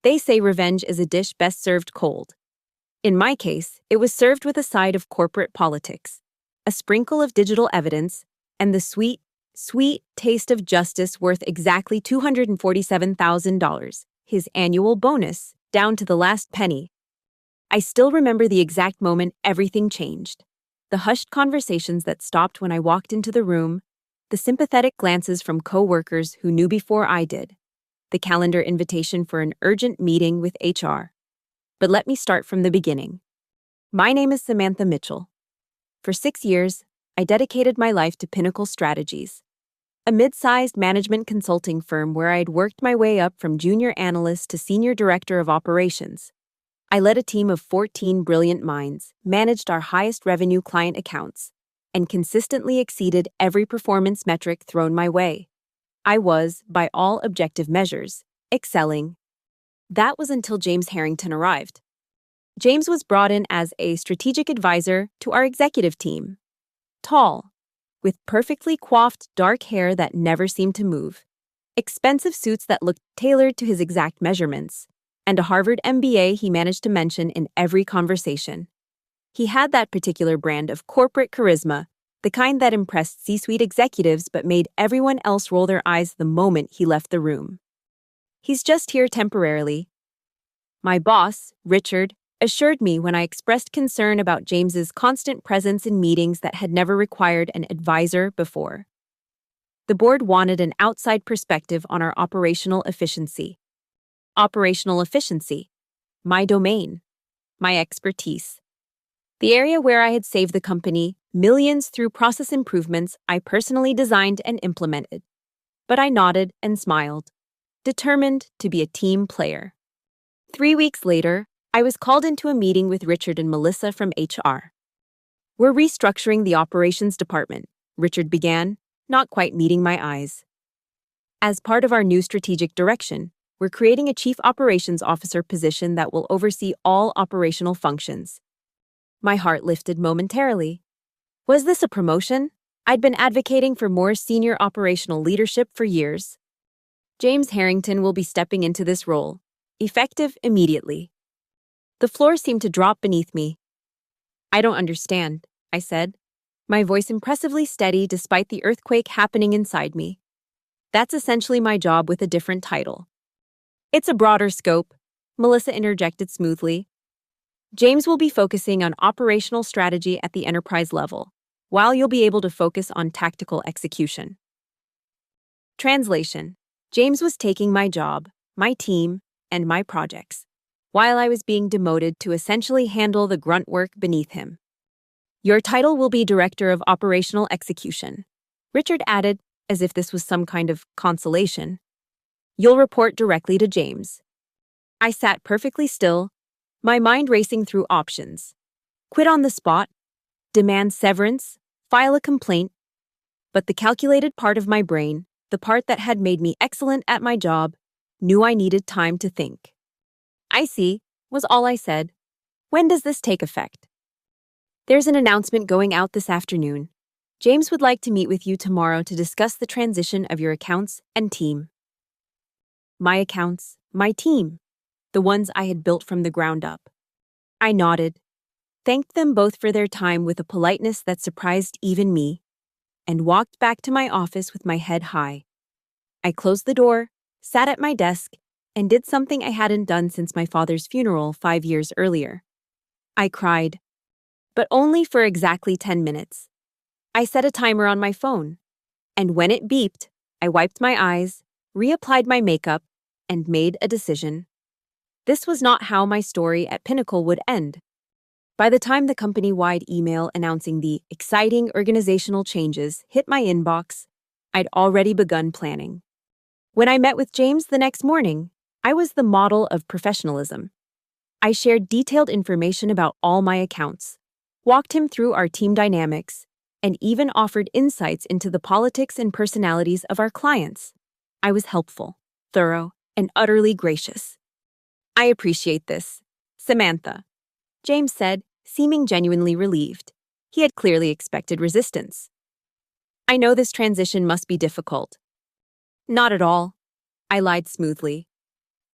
They say revenge is a dish best served cold. In my case, it was served with a side of corporate politics, a sprinkle of digital evidence, and the sweet, sweet taste of justice worth exactly $247,000, his annual bonus, down to the last penny. I still remember the exact moment everything changed. The hushed conversations that stopped when I walked into the room, the sympathetic glances from co-workers who knew before I did, the calendar invitation for an urgent meeting with HR. But let me start from the beginning. My name is Samantha Mitchell. For 6 years, I dedicated my life to Pinnacle Strategies, a mid-sized management consulting firm where I had worked my way up from junior analyst to senior director of operations. I led a team of 14 brilliant minds, managed our highest revenue client accounts, and consistently exceeded every performance metric thrown my way. I was, by all objective measures, excelling. That was until James Harrington arrived. James was brought in as a strategic advisor to our executive team. Tall, with perfectly coiffed dark hair that never seemed to move, expensive suits that looked tailored to his exact measurements, and a Harvard MBA he managed to mention in every conversation. He had that particular brand of corporate charisma, the kind that impressed C-suite executives but made everyone else roll their eyes the moment he left the room. He's just here temporarily. My boss, Richard, assured me when I expressed concern about James's constant presence in meetings that had never required an advisor before. The board wanted an outside perspective on our operational efficiency. Operational efficiency, my domain, my expertise. The area where I had saved the company millions through process improvements I personally designed and implemented. But I nodded and smiled, determined to be a team player. 3 weeks later, I was called into a meeting with Richard and Melissa from HR. "We're restructuring the operations department," Richard began, not quite meeting my eyes. "As part of our new strategic direction, we're creating a chief operations officer position that will oversee all operational functions." My heart lifted momentarily. Was this a promotion? I'd been advocating for more senior operational leadership for years. James Harrington will be stepping into this role, effective immediately. The floor seemed to drop beneath me. "I don't understand," I said, my voice impressively steady despite the earthquake happening inside me. "That's essentially my job with a different title." "It's a broader scope," Melissa interjected smoothly. "James will be focusing on operational strategy at the enterprise level, while you'll be able to focus on tactical execution." Translation: James was taking my job, my team, and my projects, while I was being demoted to essentially handle the grunt work beneath him. "Your title will be Director of Operational Execution," Richard added, as if this was some kind of consolation. "You'll report directly to James." I sat perfectly still, my mind racing through options. Quit on the spot, demand severance, file a complaint. But the calculated part of my brain, the part that had made me excellent at my job, knew I needed time to think. "I see," was all I said. "When does this take effect?" "There's an announcement going out this afternoon. James would like to meet with you tomorrow to discuss the transition of your accounts and team." My accounts, my team, the ones I had built from the ground up. I nodded, thanked them both for their time with a politeness that surprised even me, and walked back to my office with my head high. I closed the door, sat at my desk, and did something I hadn't done since my father's funeral 5 years earlier. I cried, but only for exactly 10 minutes. I set a timer on my phone, and when it beeped, I wiped my eyes, reapplied my makeup, and made a decision. This was not how my story at Pinnacle would end. By the time the company-wide email announcing the exciting organizational changes hit my inbox, I'd already begun planning. When I met with James the next morning, I was the model of professionalism. I shared detailed information about all my accounts, walked him through our team dynamics, and even offered insights into the politics and personalities of our clients. I was helpful, thorough, and utterly gracious. "I appreciate this, Samantha," James said, seeming genuinely relieved. He had clearly expected resistance. "I know this transition must be difficult." "Not at all," I lied smoothly.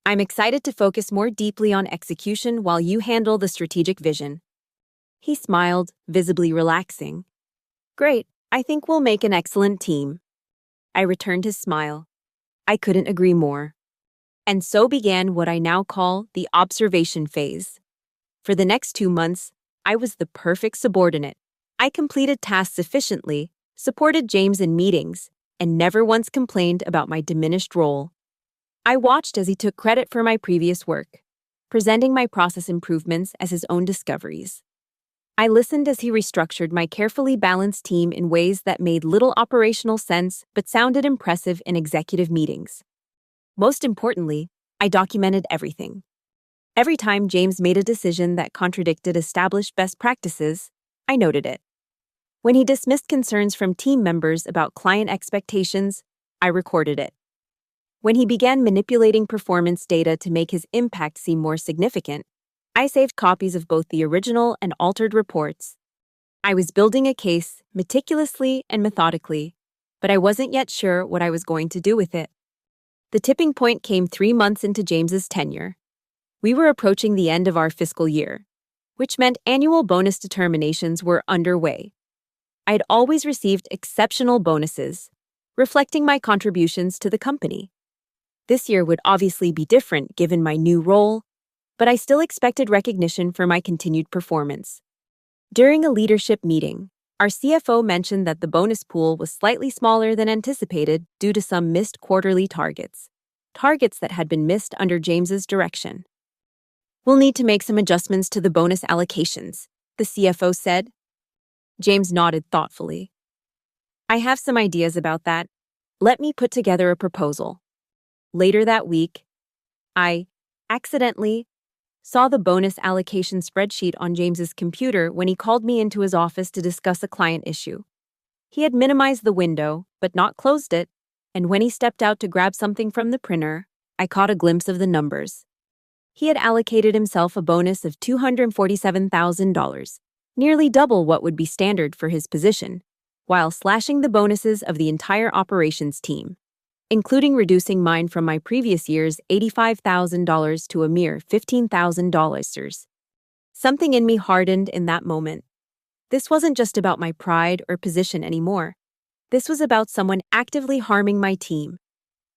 I'm excited to focus more deeply on execution while you handle the strategic vision. He smiled, visibly relaxing. Great, I think we'll make an excellent team. I returned his smile. I couldn't agree more. And so began what I now call the observation phase. For the next 2 months, I was the perfect subordinate. I completed tasks efficiently, supported James in meetings, and never once complained about my diminished role. I watched as he took credit for my previous work, presenting my process improvements as his own discoveries. I listened as he restructured my carefully balanced team in ways that made little operational sense but sounded impressive in executive meetings. Most importantly, I documented everything. Every time James made a decision that contradicted established best practices, I noted it. When he dismissed concerns from team members about client expectations, I recorded it. When he began manipulating performance data to make his impact seem more significant, I saved copies of both the original and altered reports. I was building a case meticulously and methodically, but I wasn't yet sure what I was going to do with it. The tipping point came 3 months into James's tenure. We were approaching the end of our fiscal year, which meant annual bonus determinations were underway. I had always received exceptional bonuses, reflecting my contributions to the company. This year would obviously be different given my new role, but I still expected recognition for my continued performance. During a leadership meeting, our CFO mentioned that the bonus pool was slightly smaller than anticipated due to some missed quarterly targets that had been missed under James's direction. We'll need to make some adjustments to the bonus allocations, the CFO said. James nodded thoughtfully. I have some ideas about that. Let me put together a proposal. Later that week, I accidentally saw the bonus allocation spreadsheet on James's computer when he called me into his office to discuss a client issue. He had minimized the window, but not closed it, and when he stepped out to grab something from the printer, I caught a glimpse of the numbers. He had allocated himself a bonus of $247,000, nearly double what would be standard for his position, while slashing the bonuses of the entire operations team, including reducing mine from my previous year's $85,000 to a mere $15,000. Something in me hardened in that moment. This wasn't just about my pride or position anymore. This was about someone actively harming my team.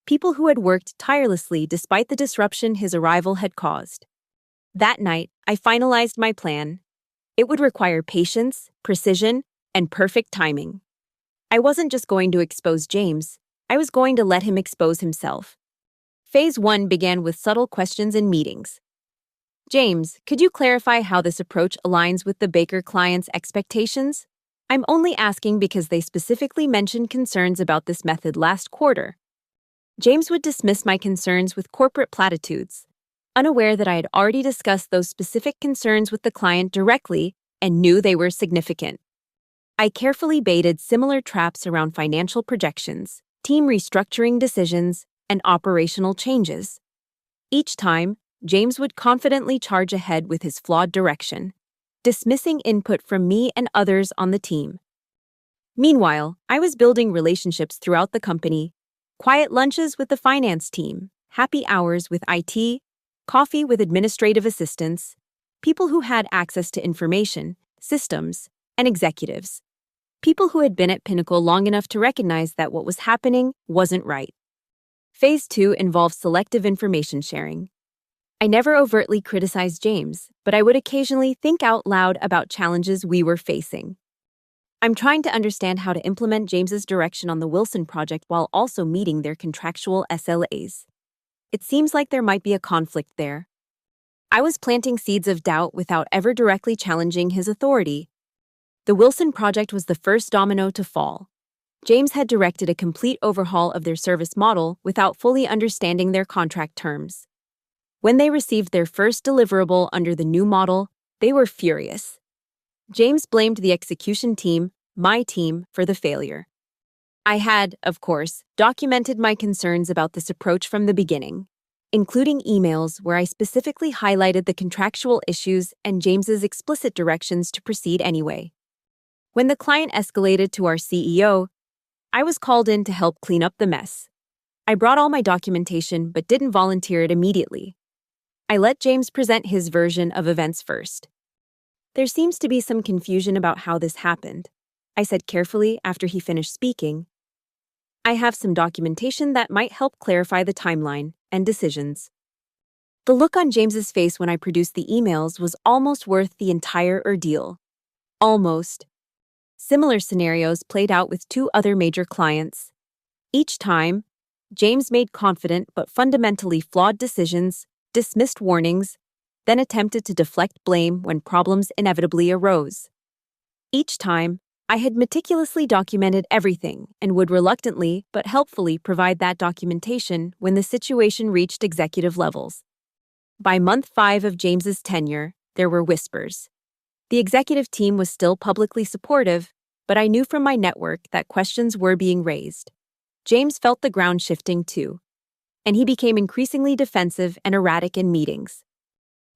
People who had worked tirelessly despite the disruption his arrival had caused. That night, I finalized my plan. It would require patience, precision, and perfect timing. I wasn't just going to expose James. I was going to let him expose himself. Phase 1 began with subtle questions in meetings. James, could you clarify how this approach aligns with the Baker client's expectations? I'm only asking because they specifically mentioned concerns about this method last quarter. James would dismiss my concerns with corporate platitudes, unaware that I had already discussed those specific concerns with the client directly and knew they were significant. I carefully baited similar traps around financial projections, team restructuring decisions, and operational changes. Each time, James would confidently charge ahead with his flawed direction, dismissing input from me and others on the team. Meanwhile, I was building relationships throughout the company, quiet lunches with the finance team, happy hours with IT, coffee with administrative assistants, people who had access to information, systems, and executives. People who had been at Pinnacle long enough to recognize that what was happening wasn't right. Phase 2 involved selective information sharing. I never overtly criticized James, but I would occasionally think out loud about challenges we were facing. I'm trying to understand how to implement James's direction on the Wilson project while also meeting their contractual SLAs. It seems like there might be a conflict there. I was planting seeds of doubt without ever directly challenging his authority. The Wilson project was the first domino to fall. James had directed a complete overhaul of their service model without fully understanding their contract terms. When they received their first deliverable under the new model, they were furious. James blamed the execution team, my team, for the failure. I had, of course, documented my concerns about this approach from the beginning, including emails where I specifically highlighted the contractual issues and James's explicit directions to proceed anyway. When the client escalated to our CEO, I was called in to help clean up the mess. I brought all my documentation but didn't volunteer it immediately. I let James present his version of events first. There seems to be some confusion about how this happened, I said carefully after he finished speaking. I have some documentation that might help clarify the timeline and decisions. The look on James's face when I produced the emails was almost worth the entire ordeal. Almost. Similar scenarios played out with two other major clients. Each time, James made confident but fundamentally flawed decisions, dismissed warnings, then attempted to deflect blame when problems inevitably arose. Each time, I had meticulously documented everything and would reluctantly but helpfully provide that documentation when the situation reached executive levels. By month 5 of James's tenure, there were whispers. The executive team was still publicly supportive, but I knew from my network that questions were being raised. James felt the ground shifting too, and he became increasingly defensive and erratic in meetings.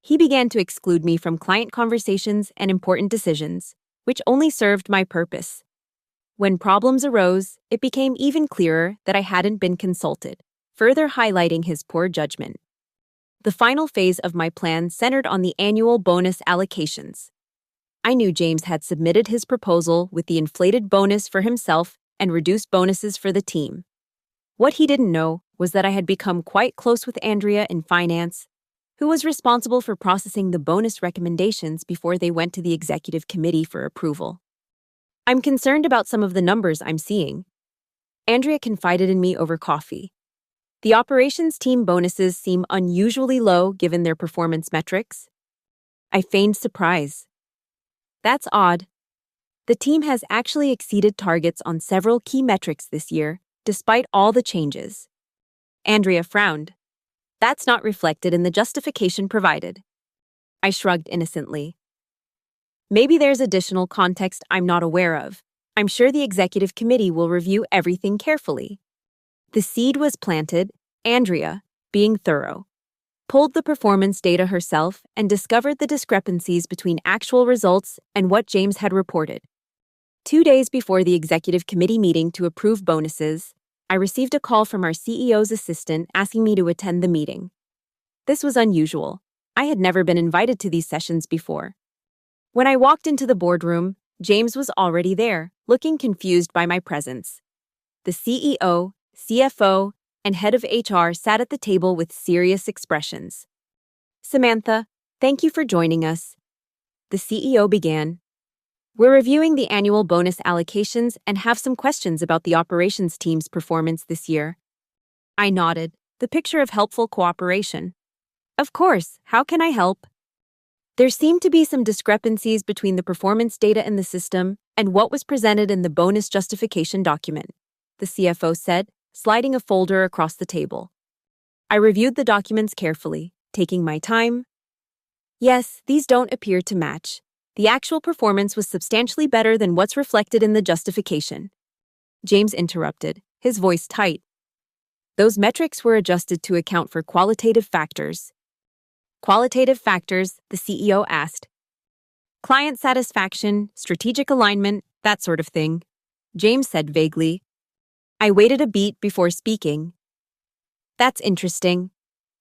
He began to exclude me from client conversations and important decisions, which only served my purpose. When problems arose, it became even clearer that I hadn't been consulted, further highlighting his poor judgment. The final phase of my plan centered on the annual bonus allocations. I knew James had submitted his proposal with the inflated bonus for himself and reduced bonuses for the team. What he didn't know was that I had become quite close with Andrea in finance, who was responsible for processing the bonus recommendations before they went to the executive committee for approval. I'm concerned about some of the numbers I'm seeing. Andrea confided in me over coffee. The operations team bonuses seem unusually low given their performance metrics. I feigned surprise. That's odd. The team has actually exceeded targets on several key metrics this year, despite all the changes. Andrea frowned. That's not reflected in the justification provided. I shrugged innocently. Maybe there's additional context I'm not aware of. I'm sure the executive committee will review everything carefully. The seed was planted. Andrea, being thorough, pulled the performance data herself and discovered the discrepancies between actual results and what James had reported. 2 days before the executive committee meeting to approve bonuses, I received a call from our CEO's assistant asking me to attend the meeting. This was unusual. I had never been invited to these sessions before. When I walked into the boardroom, James was already there, looking confused by my presence. The CEO, CFO, and head of HR sat at the table with serious expressions. Samantha, thank you for joining us. The CEO began. We're reviewing the annual bonus allocations and have some questions about the operations team's performance this year. I nodded, the picture of helpful cooperation. Of course, how can I help? There seemed to be some discrepancies between the performance data in the system and what was presented in the bonus justification document, the CFO said, sliding a folder across the table. I reviewed the documents carefully, taking my time. Yes, these don't appear to match. The actual performance was substantially better than what's reflected in the justification. James interrupted, his voice tight. Those metrics were adjusted to account for qualitative factors. Qualitative factors, the CEO asked. Client satisfaction, strategic alignment, that sort of thing. James said vaguely. I waited a beat before speaking. That's interesting.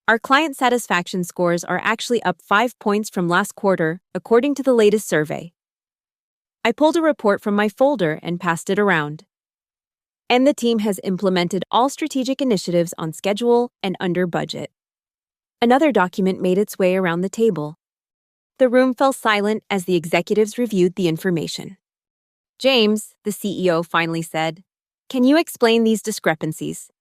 Our client satisfaction scores are actually up 5 points from last quarter, according to the latest survey. I pulled a report from my folder and passed it around. And the team has implemented all strategic initiatives on schedule and under budget. Another document made its way around the table. The room fell silent as the executives reviewed the information. James, the CEO finally said, can you explain these discrepancies?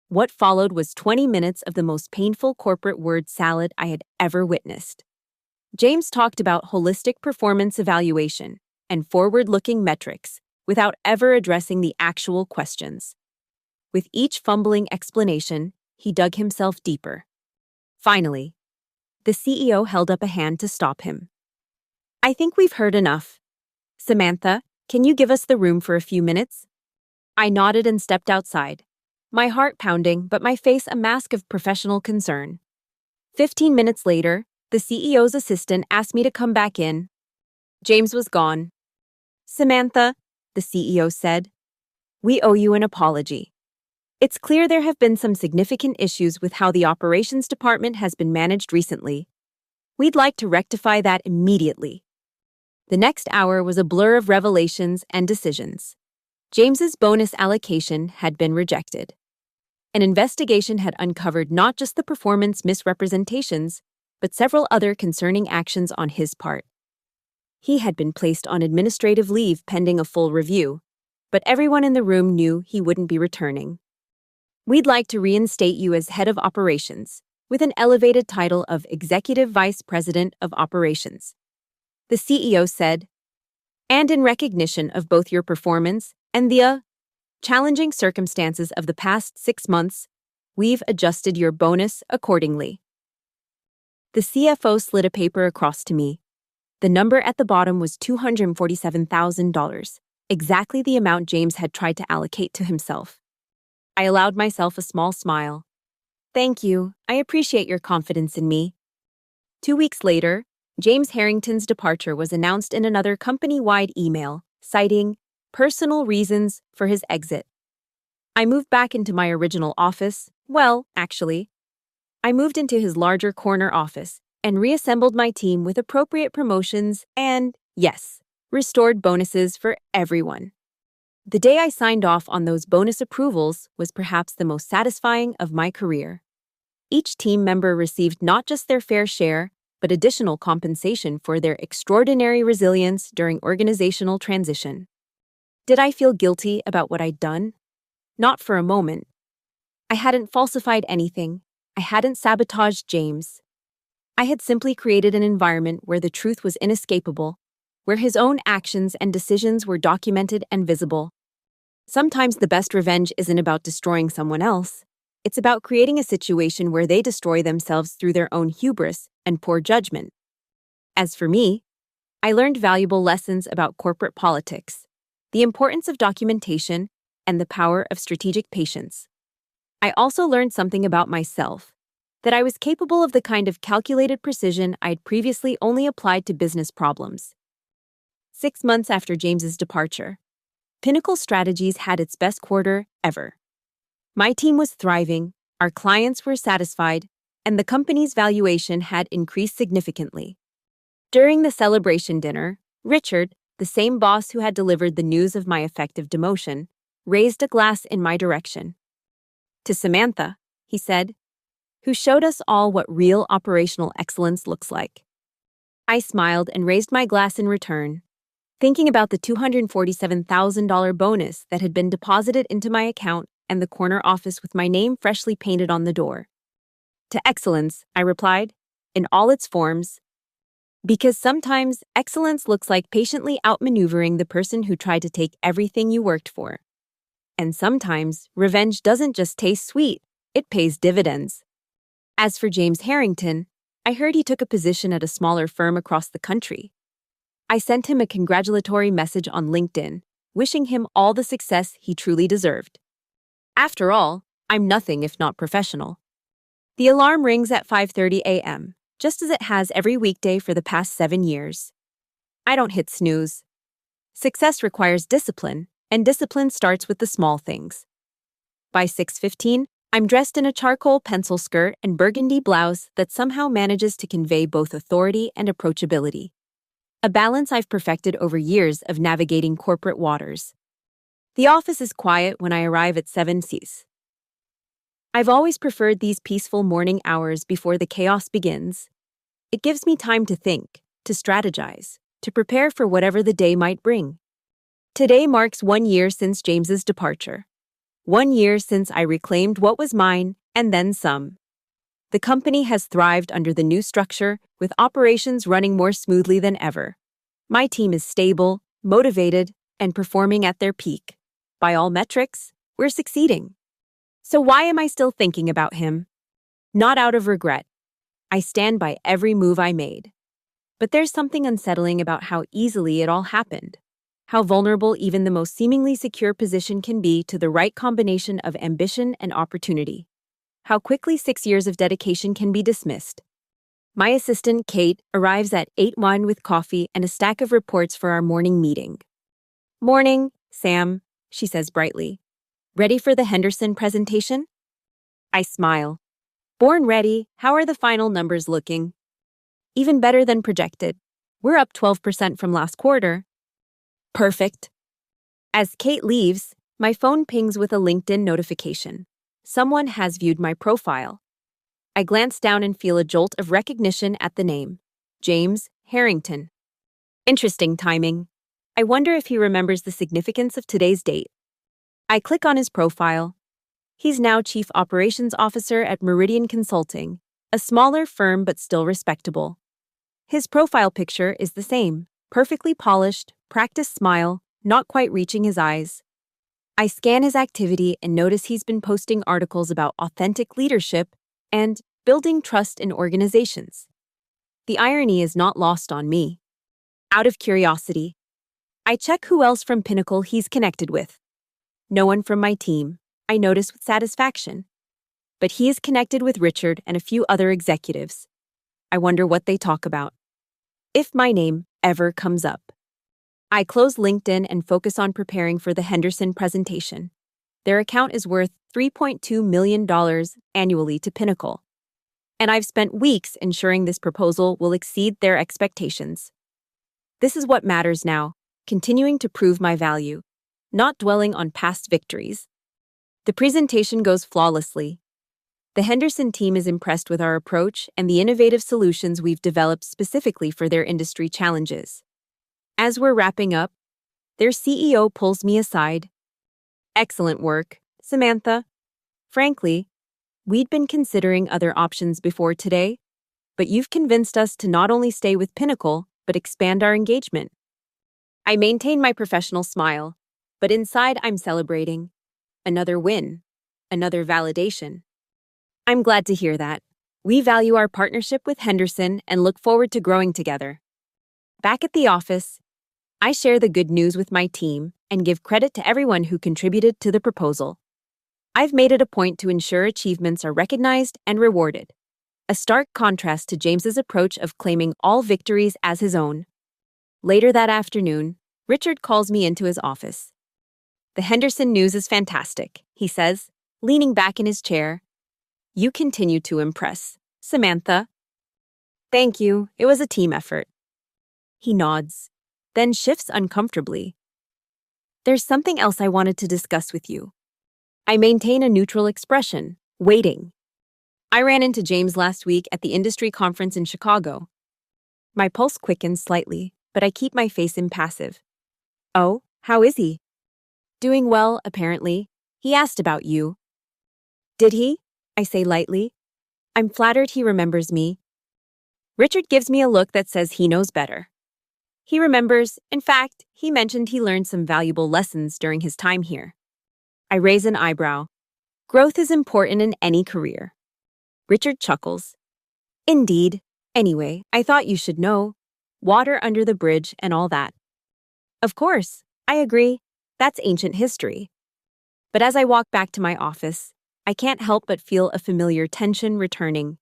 What followed was 20 minutes of the most painful corporate word salad I had ever witnessed. James talked about holistic performance evaluation and forward-looking metrics without ever addressing the actual questions. With each fumbling explanation, he dug himself deeper. Finally, the CEO held up a hand to stop him. I think we've heard enough. Samantha, can you give us the room for a few minutes? I nodded and stepped outside, my heart pounding but my face a mask of professional concern. 15 minutes later, the CEO's assistant asked me to come back in. James was gone. Samantha, the CEO said, we owe you an apology. It's clear there have been some significant issues with how the operations department has been managed recently. We'd like to rectify that immediately. The next hour was a blur of revelations and decisions. James's bonus allocation had been rejected. An investigation had uncovered not just the performance misrepresentations, but several other concerning actions on his part. He had been placed on administrative leave pending a full review, but everyone in the room knew he wouldn't be returning. We'd like to reinstate you as head of operations, with an elevated title of Executive Vice President of Operations, the CEO said, and in recognition of both your performance and the challenging circumstances of the past 6 months, we've adjusted your bonus accordingly. The CFO slid a paper across to me. The number at the bottom was $247,000, exactly the amount James had tried to allocate to himself. I allowed myself a small smile. Thank you. I appreciate your confidence in me. 2 weeks later, James Harrington's departure was announced in another company-wide email, citing personal reasons for his exit. I moved back into my original office. Well, actually, I moved into his larger corner office and reassembled my team with appropriate promotions and, yes, restored bonuses for everyone. The day I signed off on those bonus approvals was perhaps the most satisfying of my career. Each team member received not just their fair share, but additional compensation for their extraordinary resilience during organizational transition. Did I feel guilty about what I'd done? Not for a moment. I hadn't falsified anything. I hadn't sabotaged James. I had simply created an environment where the truth was inescapable, where his own actions and decisions were documented and visible. Sometimes the best revenge isn't about destroying someone else. It's about creating a situation where they destroy themselves through their own hubris and poor judgment. As for me, I learned valuable lessons about corporate politics, the importance of documentation, and the power of strategic patience. I also learned something about myself, that I was capable of the kind of calculated precision I'd previously only applied to business problems. 6 months after James's departure, Pinnacle Strategies had its best quarter ever. My team was thriving, our clients were satisfied, and the company's valuation had increased significantly. During the celebration dinner, Richard, the same boss who had delivered the news of my effective demotion, raised a glass in my direction. To Samantha, he said, who showed us all what real operational excellence looks like. I smiled and raised my glass in return, thinking about the $247,000 bonus that had been deposited into my account and the corner office with my name freshly painted on the door. To excellence, I replied, in all its forms. Because sometimes excellence looks like patiently outmaneuvering the person who tried to take everything you worked for. And sometimes revenge doesn't just taste sweet, it pays dividends. As for James Harrington, I heard he took a position at a smaller firm across the country. I sent him a congratulatory message on LinkedIn, wishing him all the success he truly deserved. After all, I'm nothing if not professional. The alarm rings at 5:30 a.m., just as it has every weekday for the past 7 years. I don't hit snooze. Success requires discipline, and discipline starts with the small things. By 6:15, I'm dressed in a charcoal pencil skirt and burgundy blouse that somehow manages to convey both authority and approachability. A balance I've perfected over years of navigating corporate waters. The office is quiet when I arrive at 7 Cs. I've always preferred these peaceful morning hours before the chaos begins. It gives me time to think, to strategize, to prepare for whatever the day might bring. Today marks 1 year since James's departure. 1 year since I reclaimed what was mine, and then some. The company has thrived under the new structure, with operations running more smoothly than ever. My team is stable, motivated, and performing at their peak. By all metrics, we're succeeding. So why am I still thinking about him? Not out of regret. I stand by every move I made. But there's something unsettling about how easily it all happened. How vulnerable even the most seemingly secure position can be to the right combination of ambition and opportunity. How quickly 6 years of dedication can be dismissed. My assistant, Kate, arrives at 8:01 with coffee and a stack of reports for our morning meeting. "Morning, Sam," she says brightly. Ready for the Henderson presentation? I smile. Born ready, how are the final numbers looking? Even better than projected. We're up 12% from last quarter. Perfect. As Kate leaves, my phone pings with a LinkedIn notification. Someone has viewed my profile. I glance down and feel a jolt of recognition at the name. James Harrington. Interesting timing. I wonder if he remembers the significance of today's date. I click on his profile. He's now Chief Operations Officer at Meridian Consulting, a smaller firm but still respectable. His profile picture is the same, perfectly polished, practiced smile, not quite reaching his eyes. I scan his activity and notice he's been posting articles about authentic leadership and building trust in organizations. The irony is not lost on me. Out of curiosity, I check who else from Pinnacle he's connected with. No one from my team, I notice with satisfaction. But he is connected with Richard and a few other executives. I wonder what they talk about. If my name ever comes up. I close LinkedIn and focus on preparing for the Henderson presentation. Their account is worth $3.2 million annually to Pinnacle. And I've spent weeks ensuring this proposal will exceed their expectations. This is what matters now, continuing to prove my value, not dwelling on past victories. The presentation goes flawlessly. The Henderson team is impressed with our approach and the innovative solutions we've developed specifically for their industry challenges. As we're wrapping up, their CEO pulls me aside. Excellent work, Samantha. Frankly, we'd been considering other options before today, but you've convinced us to not only stay with Pinnacle, but expand our engagement. I maintain my professional smile, but inside I'm celebrating. Another win, another validation. I'm glad to hear that. We value our partnership with Henderson and look forward to growing together. Back at the office, I share the good news with my team and give credit to everyone who contributed to the proposal. I've made it a point to ensure achievements are recognized and rewarded, a stark contrast to James's approach of claiming all victories as his own. Later that afternoon, Richard calls me into his office. The Henderson news is fantastic, he says, leaning back in his chair. You continue to impress, Samantha. Thank you, it was a team effort. He nods, then shifts uncomfortably. There's something else I wanted to discuss with you. I maintain a neutral expression, waiting. I ran into James last week at the industry conference in Chicago. My pulse quickens slightly, but I keep my face impassive. Oh, how is he? Doing well, apparently. He asked about you. Did he? I say lightly. I'm flattered he remembers me. Richard gives me a look that says he knows better. He remembers, in fact, he mentioned he learned some valuable lessons during his time here. I raise an eyebrow. Growth is important in any career. Richard chuckles. Indeed. Anyway, I thought you should know. Water under the bridge and all that. Of course, I agree. That's ancient history. But as I walk back to my office, I can't help but feel a familiar tension returning.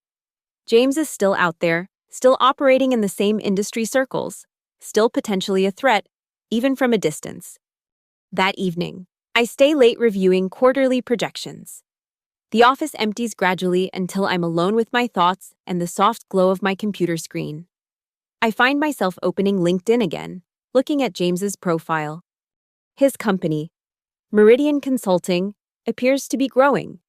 James is still out there, still operating in the same industry circles, still potentially a threat, even from a distance. That evening, I stay late reviewing quarterly projections. The office empties gradually until I'm alone with my thoughts and the soft glow of my computer screen. I find myself opening LinkedIn again, looking at James's profile. His company, Meridian Consulting, appears to be growing.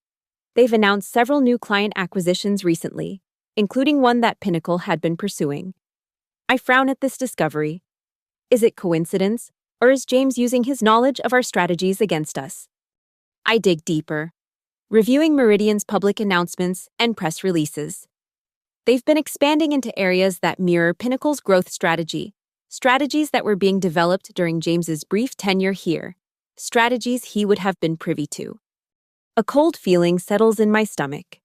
They've announced several new client acquisitions recently, including one that Pinnacle had been pursuing. I frown at this discovery. Is it coincidence, or is James using his knowledge of our strategies against us? I dig deeper, reviewing Meridian's public announcements and press releases. They've been expanding into areas that mirror Pinnacle's growth strategy, strategies that were being developed during James's brief tenure here, strategies he would have been privy to. A cold feeling settles in my stomach.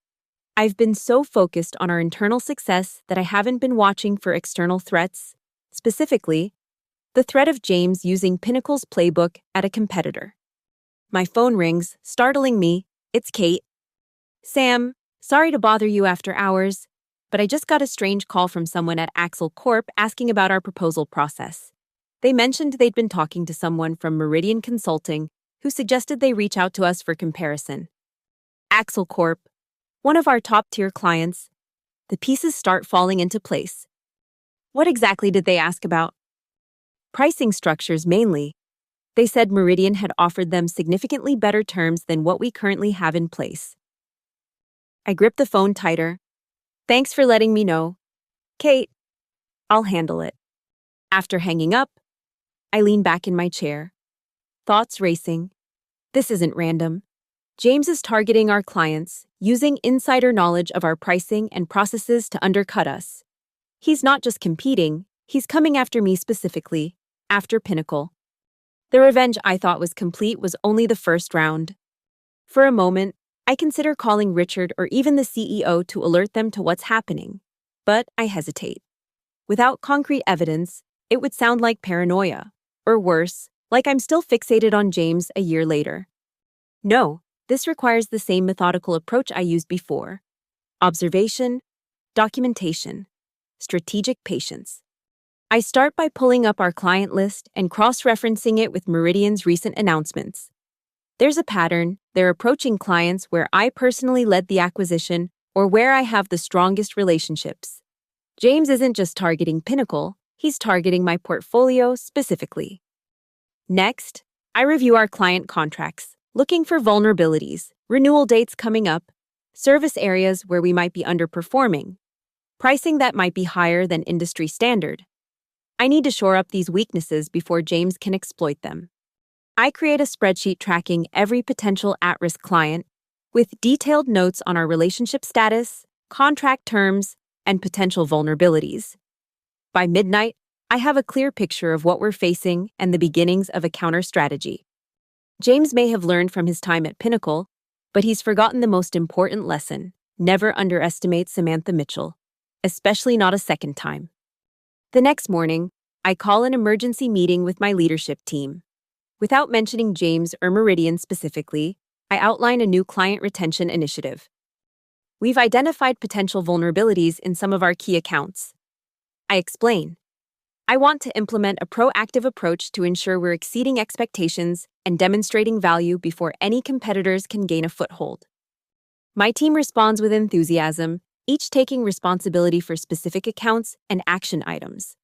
I've been so focused on our internal success that I haven't been watching for external threats, specifically, the threat of James using Pinnacle's playbook at a competitor. My phone rings, startling me. It's Kate. Sam, sorry to bother you after hours, but I just got a strange call from someone at Axel Corp asking about our proposal process. They mentioned they'd been talking to someone from Meridian Consulting who suggested they reach out to us for comparison. Axel Corp, one of our top-tier clients. The pieces start falling into place. What exactly did they ask about? Pricing structures mainly. They said Meridian had offered them significantly better terms than what we currently have in place. I gripped the phone tighter. Thanks for letting me know. Kate, I'll handle it. After hanging up, I leaned back in my chair. Thoughts racing. This isn't random. James is targeting our clients, using insider knowledge of our pricing and processes to undercut us. He's not just competing, he's coming after me specifically, after Pinnacle. The revenge I thought was complete was only the first round. For a moment, I consider calling Richard or even the CEO to alert them to what's happening. But I hesitate. Without concrete evidence, it would sound like paranoia. Or worse, like I'm still fixated on James a year later. No, this requires the same methodical approach I used before. Observation, documentation, strategic patience. I start by pulling up our client list and cross-referencing it with Meridian's recent announcements. There's a pattern. They're approaching clients where I personally led the acquisition or where I have the strongest relationships. James isn't just targeting Pinnacle, he's targeting my portfolio specifically. Next, I review our client contracts, looking for vulnerabilities, renewal dates coming up, service areas where we might be underperforming, pricing that might be higher than industry standard. I need to shore up these weaknesses before James can exploit them. I create a spreadsheet tracking every potential at-risk client with detailed notes on our relationship status, contract terms, and potential vulnerabilities. By midnight, I have a clear picture of what we're facing and the beginnings of a counter strategy. James may have learned from his time at Pinnacle, but he's forgotten the most important lesson: never underestimate Samantha Mitchell, especially not a second time. The next morning, I call an emergency meeting with my leadership team. Without mentioning James or Meridian specifically, I outline a new client retention initiative. We've identified potential vulnerabilities in some of our key accounts. I explain. I want to implement a proactive approach to ensure we're exceeding expectations and demonstrating value before any competitors can gain a foothold. My team responds with enthusiasm, each taking responsibility for specific accounts and action items.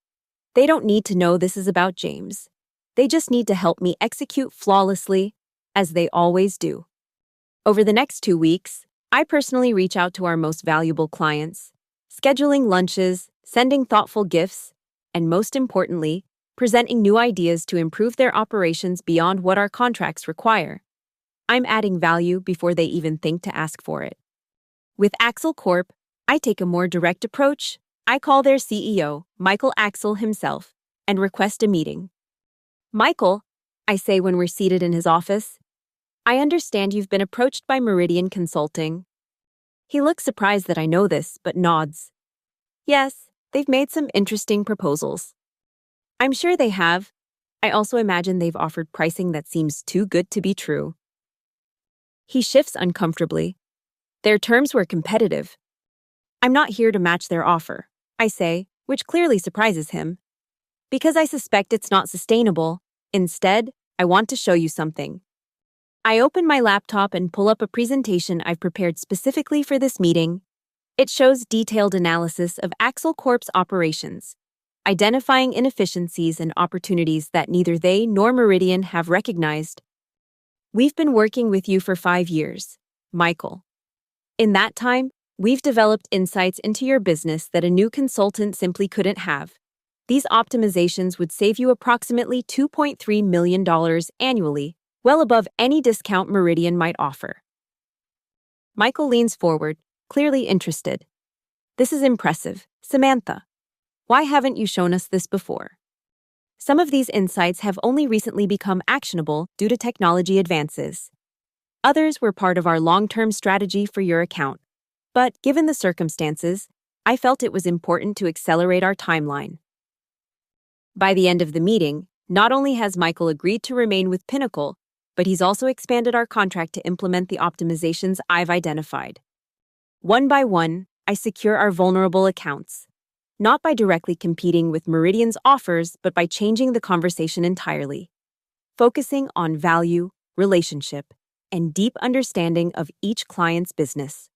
They don't need to know this is about James. They just need to help me execute flawlessly, as they always do. Over the next 2 weeks, I personally reach out to our most valuable clients, scheduling lunches, sending thoughtful gifts, and most importantly, presenting new ideas to improve their operations beyond what our contracts require. I'm adding value before they even think to ask for it. With Axel Corp, I take a more direct approach. I call their CEO, Michael Axel himself, and request a meeting. Michael, I say when we're seated in his office, I understand you've been approached by Meridian Consulting. He looks surprised that I know this, but nods. Yes, they've made some interesting proposals. I'm sure they have. I also imagine they've offered pricing that seems too good to be true. He shifts uncomfortably. Their terms were competitive. I'm not here to match their offer, I say, which clearly surprises him. Because I suspect it's not sustainable. Instead, I want to show you something. I open my laptop and pull up a presentation I've prepared specifically for this meeting. It shows detailed analysis of Axel Corp's operations, identifying inefficiencies and opportunities that neither they nor Meridian have recognized. We've been working with you for 5 years, Michael. In that time, we've developed insights into your business that a new consultant simply couldn't have. These optimizations would save you approximately $2.3 million annually, well above any discount Meridian might offer. Michael leans forward, clearly interested. This is impressive, Samantha. Why haven't you shown us this before? Some of these insights have only recently become actionable due to technology advances. Others were part of our long-term strategy for your account. But given the circumstances, I felt it was important to accelerate our timeline. By the end of the meeting, not only has Michael agreed to remain with Pinnacle, but he's also expanded our contract to implement the optimizations I've identified. One by one, I secure our vulnerable accounts, not by directly competing with Meridian's offers, but by changing the conversation entirely, focusing on value, relationship, and deep understanding of each client's business.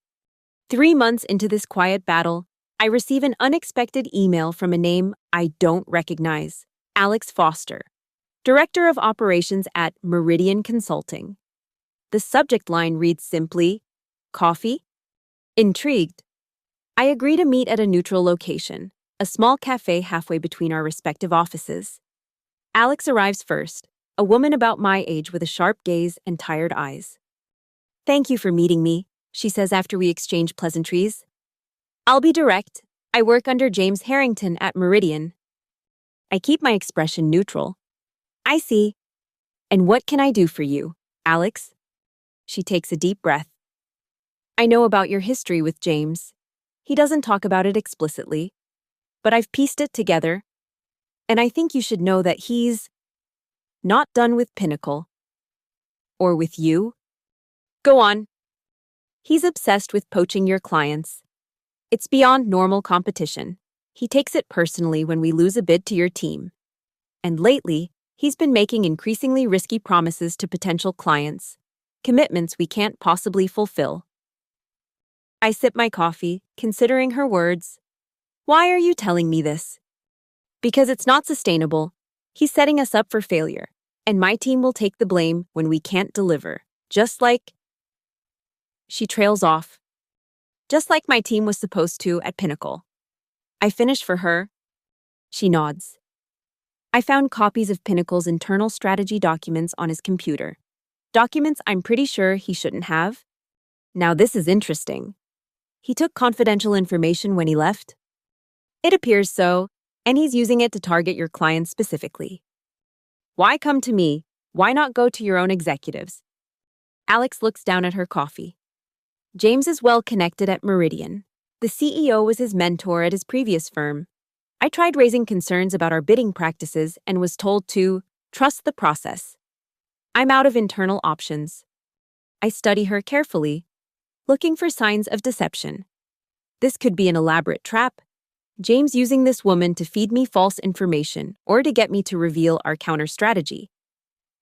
3 months into this quiet battle, I receive an unexpected email from a name I don't recognize, Alex Foster, Director of Operations at Meridian Consulting. The subject line reads simply, "Coffee?" Intrigued, I agree to meet at a neutral location, a small cafe halfway between our respective offices. Alex arrives first, a woman about my age with a sharp gaze and tired eyes. "Thank you for meeting me," she says after we exchange pleasantries. "I'll be direct. I work under James Harrington at Meridian." I keep my expression neutral. "I see. And what can I do for you, Alex?" She takes a deep breath. "I know about your history with James. He doesn't talk about it explicitly, but I've pieced it together, and I think you should know that he's not done with Pinnacle. Or with you? Go on." "He's obsessed with poaching your clients. It's beyond normal competition. He takes it personally when we lose a bid to your team. And lately, he's been making increasingly risky promises to potential clients, commitments we can't possibly fulfill." I sip my coffee, considering her words. "Why are you telling me this?" "Because it's not sustainable. He's setting us up for failure, and my team will take the blame when we can't deliver. Just like..." She trails off. "Just like my team was supposed to at Pinnacle." I finish for her. She nods. "I found copies of Pinnacle's internal strategy documents on his computer. Documents I'm pretty sure he shouldn't have. Now this is interesting. He took confidential information when he left?" "It appears so, and he's using it to target your clients specifically." "Why come to me? Why not go to your own executives?" Alex looks down at her coffee. "James is well connected at Meridian. The CEO was his mentor at his previous firm. I tried raising concerns about our bidding practices and was told to trust the process. I'm out of internal options." I study her carefully, looking for signs of deception. This could be an elaborate trap. James using this woman to feed me false information or to get me to reveal our counter strategy.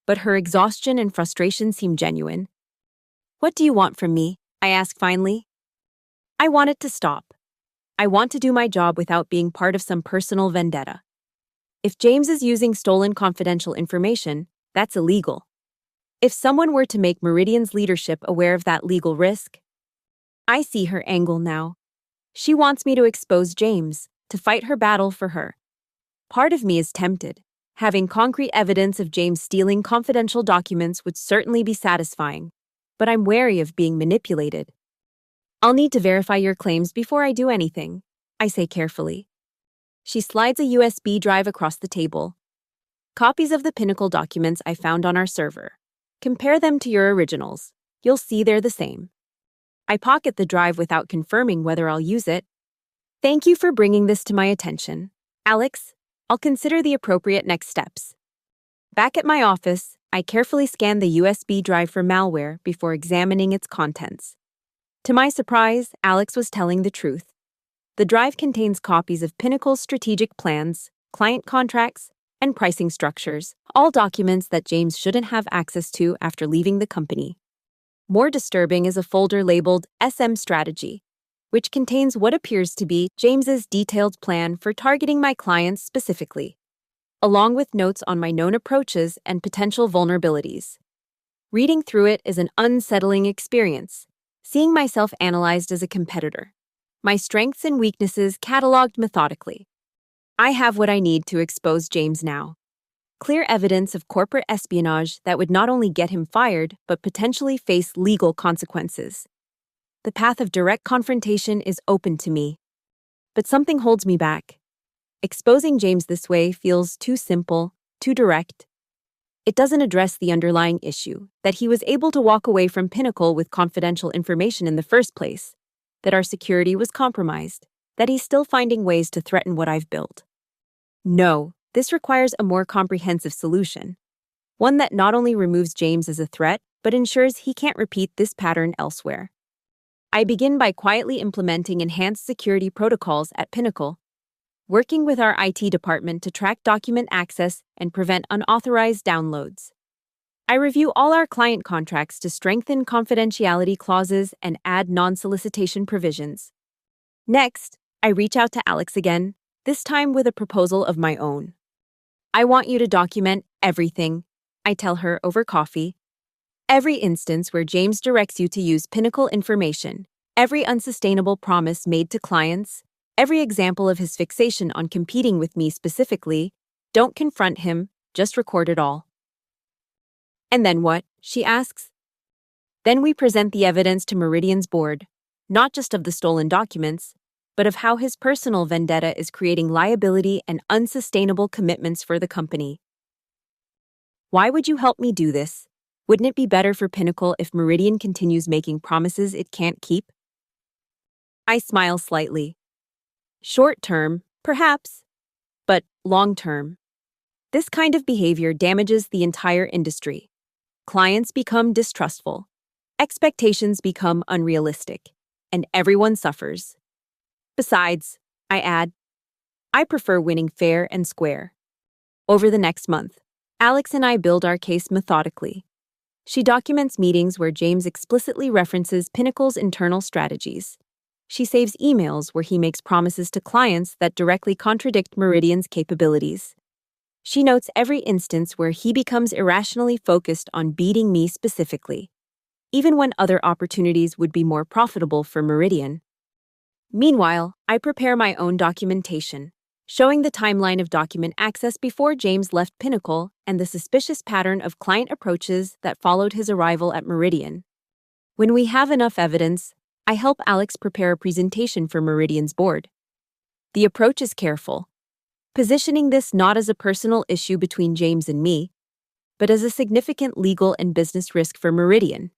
But her exhaustion and frustration seem genuine. "What do you want from me?" I ask finally. "I want it to stop. I want to do my job without being part of some personal vendetta. If James is using stolen confidential information, that's illegal. If someone were to make Meridian's leadership aware of that legal risk..." I see her angle now. She wants me to expose James, to fight her battle for her. Part of me is tempted. Having concrete evidence of James stealing confidential documents would certainly be satisfying, but I'm wary of being manipulated. "I'll need to verify your claims before I do anything," I say carefully. She slides a USB drive across the table. "Copies of the Pinnacle documents I found on our server. Compare them to your originals. You'll see they're the same." I pocket the drive without confirming whether I'll use it. "Thank you for bringing this to my attention, Alex. I'll consider the appropriate next steps." Back at my office, I carefully scan the USB drive for malware before examining its contents. To my surprise, Alex was telling the truth. The drive contains copies of Pinnacle's strategic plans, client contracts, and pricing structures, all documents that James shouldn't have access to after leaving the company. More disturbing is a folder labeled SM Strategy, which contains what appears to be James's detailed plan for targeting my clients specifically, along with notes on my known approaches and potential vulnerabilities. Reading through it is an unsettling experience, seeing myself analyzed as a competitor, my strengths and weaknesses cataloged methodically. I have what I need to expose James now. Clear evidence of corporate espionage that would not only get him fired, but potentially face legal consequences. The path of direct confrontation is open to me. But something holds me back. Exposing James this way feels too simple, too direct. It doesn't address the underlying issue, that he was able to walk away from Pinnacle with confidential information in the first place, that our security was compromised, that he's still finding ways to threaten what I've built. No, this requires a more comprehensive solution. One that not only removes James as a threat, but ensures he can't repeat this pattern elsewhere. I begin by quietly implementing enhanced security protocols at Pinnacle, working with our IT department to track document access and prevent unauthorized downloads. I review all our client contracts to strengthen confidentiality clauses and add non-solicitation provisions. Next, I reach out to Alex again, this time with a proposal of my own. I want you to document everything, I tell her over coffee. Every instance where James directs you to use Pinnacle information, every unsustainable promise made to clients, every example of his fixation on competing with me specifically. Don't confront him, just record it all. And then what? She asks. Then we present the evidence to Meridian's board, not just of the stolen documents, but of how his personal vendetta is creating liability and unsustainable commitments for the company. Why would you help me do this? Wouldn't it be better for Pinnacle if Meridian continues making promises it can't keep? I smile slightly. Short term, perhaps, but long term. This kind of behavior damages the entire industry. Clients become distrustful, expectations become unrealistic, and everyone suffers. Besides, I add, I prefer winning fair and square. Over the next month, Alex and I build our case methodically. She documents meetings where James explicitly references Pinnacle's internal strategies. She saves emails where he makes promises to clients that directly contradict Meridian's capabilities. She notes every instance where he becomes irrationally focused on beating me specifically, even when other opportunities would be more profitable for Meridian. Meanwhile, I prepare my own documentation, showing the timeline of document access before James left Pinnacle and the suspicious pattern of client approaches that followed his arrival at Meridian. When we have enough evidence, I help Alex prepare a presentation for Meridian's board. The approach is careful, positioning this not as a personal issue between James and me, but as a significant legal and business risk for Meridian.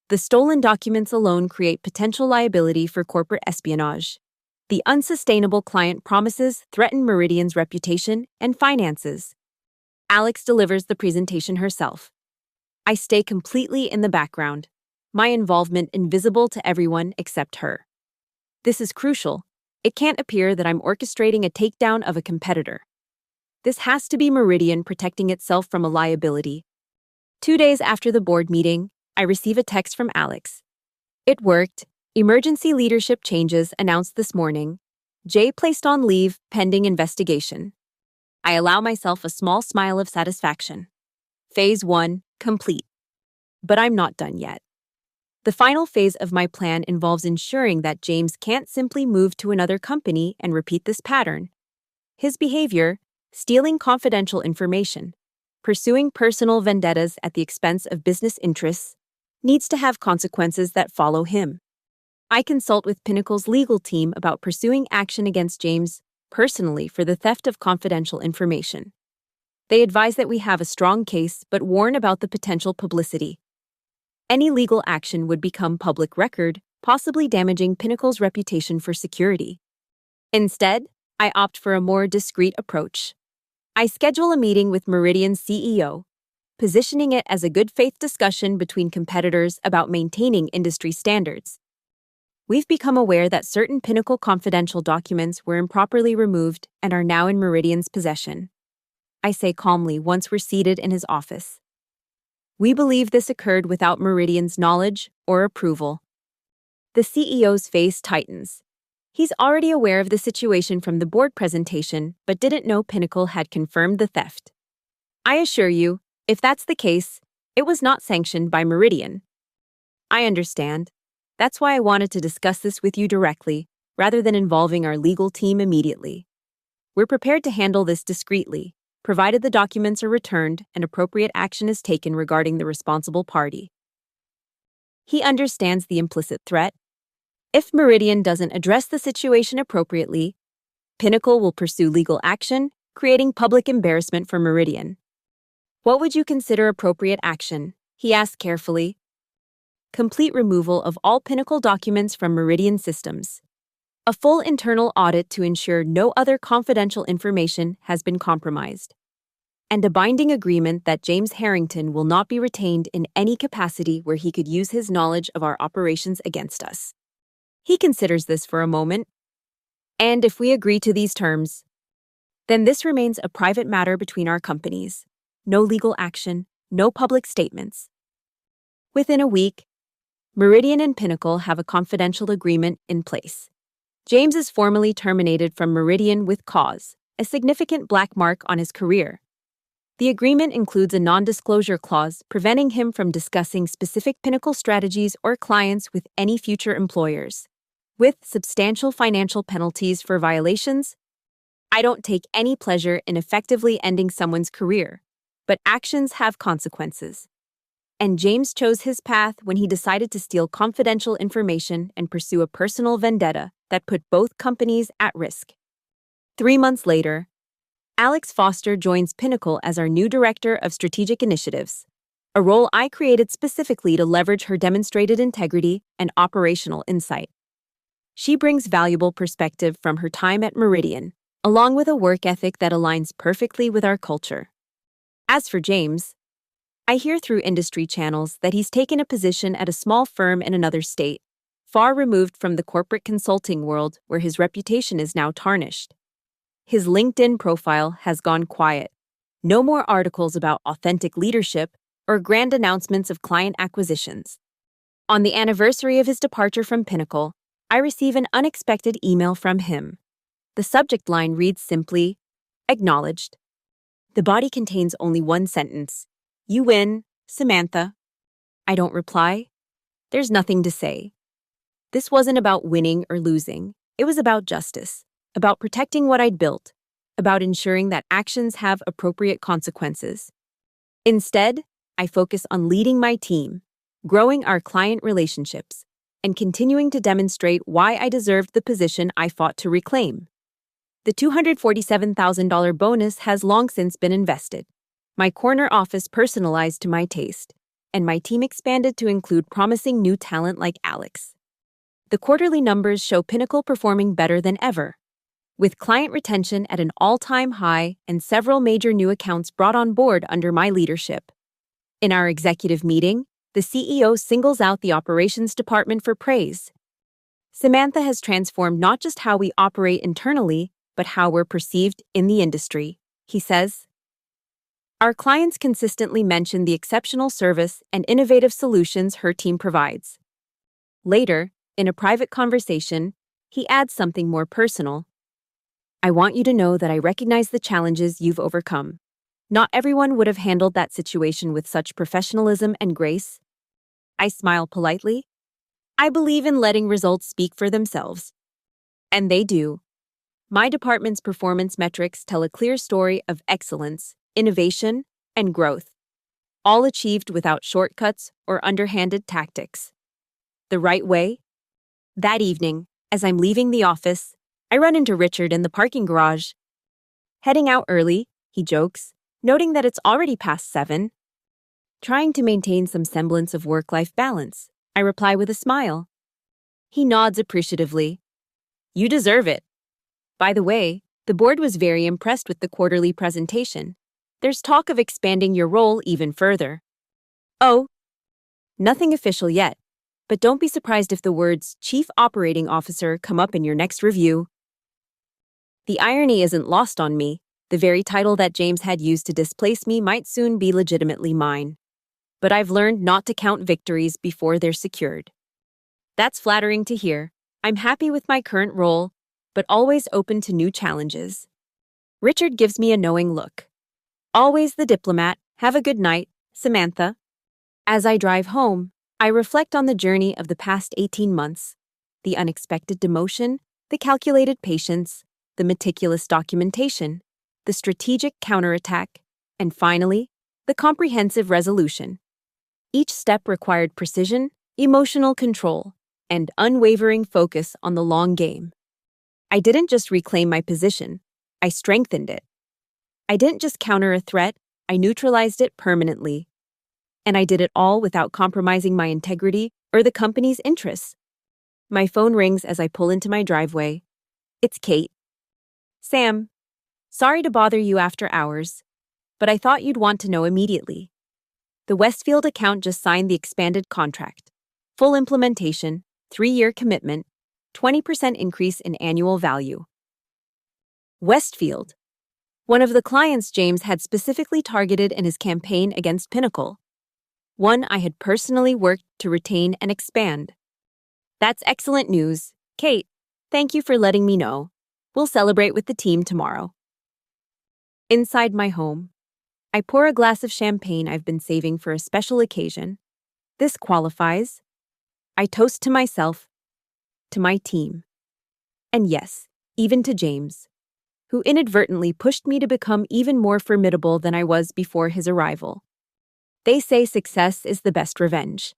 The stolen documents alone create potential liability for corporate espionage. The unsustainable client promises threaten Meridian's reputation and finances. Alex delivers the presentation herself. I stay completely in the background, my involvement invisible to everyone except her. This is crucial. It can't appear that I'm orchestrating a takedown of a competitor. This has to be Meridian protecting itself from a liability. 2 days after the board meeting, I receive a text from Alex. It worked. Emergency leadership changes announced this morning. Jay placed on leave pending investigation. I allow myself a small smile of satisfaction. Phase 1, complete. But I'm not done yet. The final phase of my plan involves ensuring that James can't simply move to another company and repeat this pattern. His behavior, stealing confidential information, pursuing personal vendettas at the expense of business interests, needs to have consequences that follow him. I consult with Pinnacle's legal team about pursuing action against James personally for the theft of confidential information. They advise that we have a strong case but warn about the potential publicity. Any legal action would become public record, possibly damaging Pinnacle's reputation for security. Instead, I opt for a more discreet approach. I schedule a meeting with Meridian's CEO, positioning it as a good faith discussion between competitors about maintaining industry standards. We've become aware that certain Pinnacle confidential documents were improperly removed and are now in Meridian's possession. I say calmly once we're seated in his office. We believe this occurred without Meridian's knowledge or approval. The CEO's face tightens. He's already aware of the situation from the board presentation, but didn't know Pinnacle had confirmed the theft. I assure you, if that's the case, it was not sanctioned by Meridian. I understand. That's why I wanted to discuss this with you directly, rather than involving our legal team immediately. We're prepared to handle this discreetly, provided the documents are returned and appropriate action is taken regarding the responsible party. He understands the implicit threat. If Meridian doesn't address the situation appropriately, Pinnacle will pursue legal action, creating public embarrassment for Meridian. What would you consider appropriate action? He asked carefully. Complete removal of all Pinnacle documents from Meridian systems. A full internal audit to ensure no other confidential information has been compromised. And a binding agreement that James Harrington will not be retained in any capacity where he could use his knowledge of our operations against us. He considers this for a moment. And if we agree to these terms, then this remains a private matter between our companies. No legal action, no public statements. Within a week, Meridian and Pinnacle have a confidential agreement in place. James is formally terminated from Meridian with cause, a significant black mark on his career. The agreement includes a non-disclosure clause preventing him from discussing specific Pinnacle strategies or clients with any future employers. With substantial financial penalties for violations, I don't take any pleasure in effectively ending someone's career, but actions have consequences. And James chose his path when he decided to steal confidential information and pursue a personal vendetta that put both companies at risk. 3 months later, Alex Foster joins Pinnacle as our new Director of Strategic Initiatives, a role I created specifically to leverage her demonstrated integrity and operational insight. She brings valuable perspective from her time at Meridian, along with a work ethic that aligns perfectly with our culture. As for James, I hear through industry channels that he's taken a position at a small firm in another state, far removed from the corporate consulting world where his reputation is now tarnished. His LinkedIn profile has gone quiet. No more articles about authentic leadership or grand announcements of client acquisitions. On the anniversary of his departure from Pinnacle, I receive an unexpected email from him. The subject line reads simply, "Acknowledged." The body contains only one sentence. "You win, Samantha." I don't reply. There's nothing to say. This wasn't about winning or losing. It was about justice, about protecting what I'd built, about ensuring that actions have appropriate consequences. Instead, I focus on leading my team, growing our client relationships, and continuing to demonstrate why I deserved the position I fought to reclaim. The $247,000 bonus has long since been invested, my corner office personalized to my taste, and my team expanded to include promising new talent like Alex. The quarterly numbers show Pinnacle performing better than ever, with client retention at an all-time high and several major new accounts brought on board under my leadership. In our executive meeting, the CEO singles out the operations department for praise. Samantha has transformed not just how we operate internally, but how we're perceived in the industry, he says. Our clients consistently mention the exceptional service and innovative solutions her team provides. Later, in a private conversation, he adds something more personal. "I want you to know that I recognize the challenges you've overcome. Not everyone would have handled that situation with such professionalism and grace." I smile politely. I believe in letting results speak for themselves. And they do. My department's performance metrics tell a clear story of excellence, innovation, and growth, all achieved without shortcuts or underhanded tactics. The right way? That evening, as I'm leaving the office, I run into Richard in the parking garage. "Heading out early," he jokes, noting that it's already past 7. Trying to maintain some semblance of work-life balance, I reply with a smile. He nods appreciatively. "You deserve it." By the way, the board was very impressed with the quarterly presentation. There's talk of expanding your role even further. Oh, nothing official yet, but don't be surprised if the words Chief Operating Officer come up in your next review. The irony isn't lost on me. The very title that James had used to displace me might soon be legitimately mine. But I've learned not to count victories before they're secured. That's flattering to hear. I'm happy with my current role, but always open to new challenges. Richard gives me a knowing look. Always the diplomat. Have a good night, Samantha. As I drive home, I reflect on the journey of the past 18 months, the unexpected demotion, the calculated patience, the meticulous documentation, the strategic counterattack, and finally, the comprehensive resolution. Each step required precision, emotional control, and unwavering focus on the long game. I didn't just reclaim my position, I strengthened it. I didn't just counter a threat, I neutralized it permanently. And I did it all without compromising my integrity or the company's interests. My phone rings as I pull into my driveway. It's Kate. "Sam, sorry to bother you after hours, but I thought you'd want to know immediately. The Westfield account just signed the expanded contract. Full implementation, 3-year commitment, 20% increase in annual value." Westfield. One of the clients James had specifically targeted in his campaign against Pinnacle. One I had personally worked to retain and expand. That's excellent news, Kate. Thank you for letting me know. We'll celebrate with the team tomorrow. Inside my home, I pour a glass of champagne I've been saving for a special occasion. This qualifies. I toast to myself, to my team, and yes, even to James, who inadvertently pushed me to become even more formidable than I was before his arrival. They say success is the best revenge.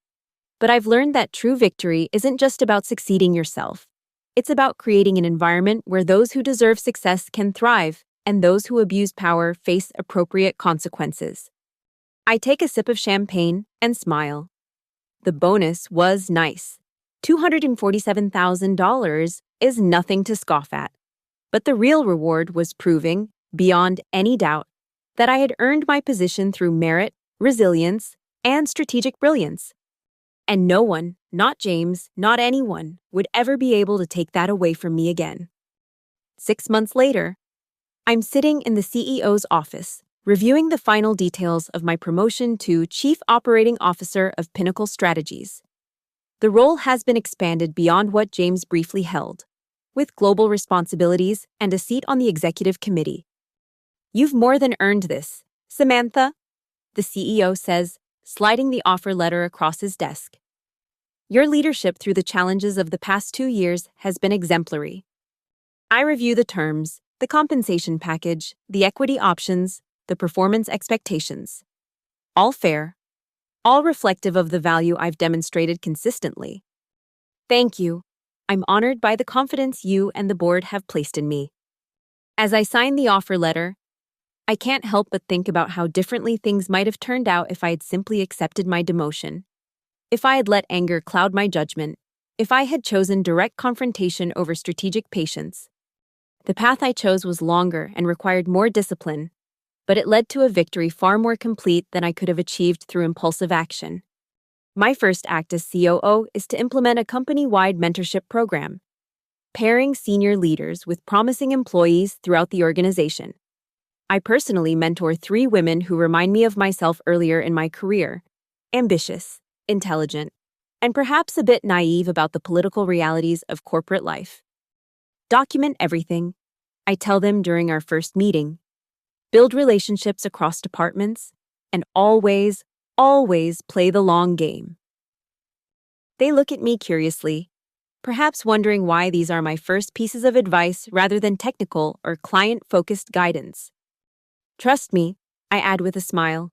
But I've learned that true victory isn't just about succeeding yourself. It's about creating an environment where those who deserve success can thrive and those who abuse power face appropriate consequences. I take a sip of champagne and smile. The bonus was nice. $247,000 is nothing to scoff at. But the real reward was proving, beyond any doubt, that I had earned my position through merit, resilience, and strategic brilliance. And no one, not James, not anyone, would ever be able to take that away from me again. 6 months later, I'm sitting in the CEO's office, reviewing the final details of my promotion to Chief Operating Officer of Pinnacle Strategies. The role has been expanded beyond what James briefly held, with global responsibilities and a seat on the executive committee. You've more than earned this, Samantha, the CEO says, sliding the offer letter across his desk. Your leadership through the challenges of the past 2 years has been exemplary. I review the terms, the compensation package, the equity options, the performance expectations. All fair, all reflective of the value I've demonstrated consistently. Thank you. I'm honored by the confidence you and the board have placed in me. As I sign the offer letter, I can't help but think about how differently things might have turned out if I had simply accepted my demotion. If I had let anger cloud my judgment, if I had chosen direct confrontation over strategic patience. The path I chose was longer and required more discipline, but it led to a victory far more complete than I could have achieved through impulsive action. My first act as COO is to implement a company-wide mentorship program, pairing senior leaders with promising employees throughout the organization. I personally mentor 3 women who remind me of myself earlier in my career, ambitious, intelligent, and perhaps a bit naive about the political realities of corporate life. Document everything, I tell them during our first meeting. Build relationships across departments, and always play the long game. They look at me curiously, perhaps wondering why these are my first pieces of advice rather than technical or client-focused guidance. Trust me, I add with a smile.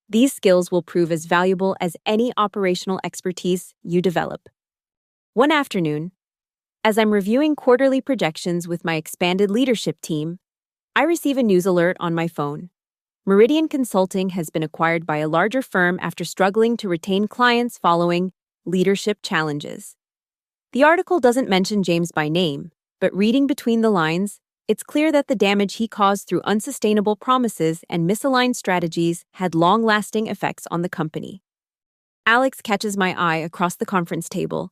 These skills will prove as valuable as any operational expertise you develop. One afternoon, as I'm reviewing quarterly projections with my expanded leadership team, I receive a news alert on my phone. Meridian Consulting has been acquired by a larger firm after struggling to retain clients following leadership challenges. The article doesn't mention James by name, but reading between the lines, it's clear that the damage he caused through unsustainable promises and misaligned strategies had long-lasting effects on the company. Alex catches my eye across the conference table,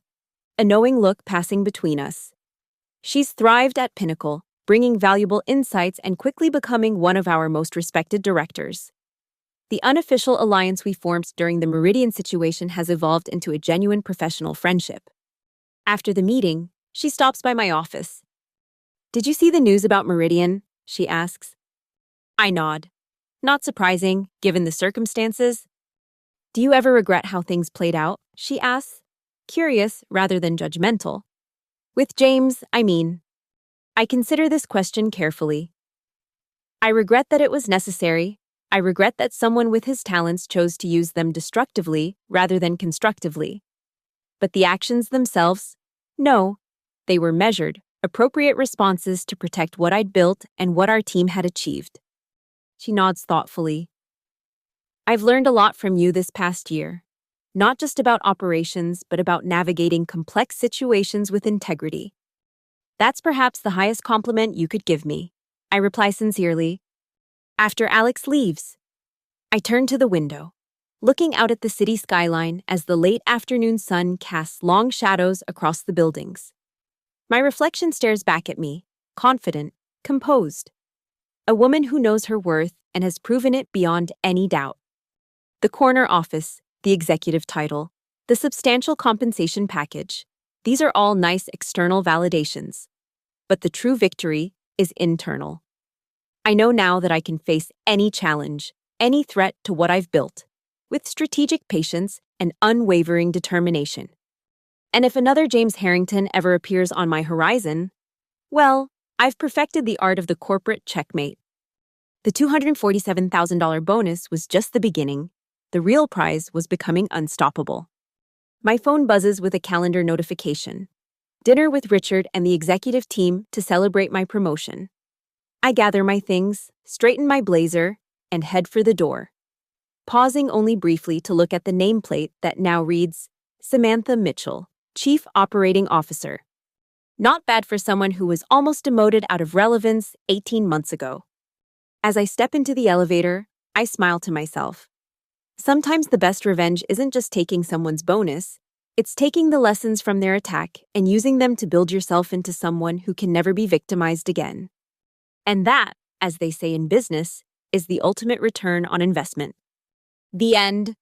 a knowing look passing between us. She's thrived at Pinnacle, bringing valuable insights and quickly becoming one of our most respected directors. The unofficial alliance we formed during the Meridian situation has evolved into a genuine professional friendship. After the meeting, she stops by my office. "Did you see the news about Meridian?" she asks. I nod. Not surprising, given the circumstances. "Do you ever regret how things played out?" she asks, curious rather than judgmental. With James, I consider this question carefully. I regret that it was necessary. I regret that someone with his talents chose to use them destructively rather than constructively. But the actions themselves? No. They were measured, appropriate responses to protect what I'd built and what our team had achieved. She nods thoughtfully. I've learned a lot from you this past year. Not just about operations, but about navigating complex situations with integrity. That's perhaps the highest compliment you could give me, I reply sincerely. After Alex leaves, I turn to the window, looking out at the city skyline as the late afternoon sun casts long shadows across the buildings. My reflection stares back at me, confident, composed. A woman who knows her worth and has proven it beyond any doubt. The corner office, the executive title, the substantial compensation package. These are all nice external validations. But the true victory is internal. I know now that I can face any challenge, any threat to what I've built, with strategic patience and unwavering determination. And if another James Harrington ever appears on my horizon, well, I've perfected the art of the corporate checkmate. The $247,000 bonus was just the beginning. The real prize was becoming unstoppable. My phone buzzes with a calendar notification. Dinner with Richard and the executive team to celebrate my promotion. I gather my things, straighten my blazer, and head for the door, pausing only briefly to look at the nameplate that now reads, Samantha Mitchell, Chief Operating Officer. Not bad for someone who was almost demoted out of relevance 18 months ago. As I step into the elevator, I smile to myself. Sometimes the best revenge isn't just taking someone's bonus, it's taking the lessons from their attack and using them to build yourself into someone who can never be victimized again. And that, as they say in business, is the ultimate return on investment. The end.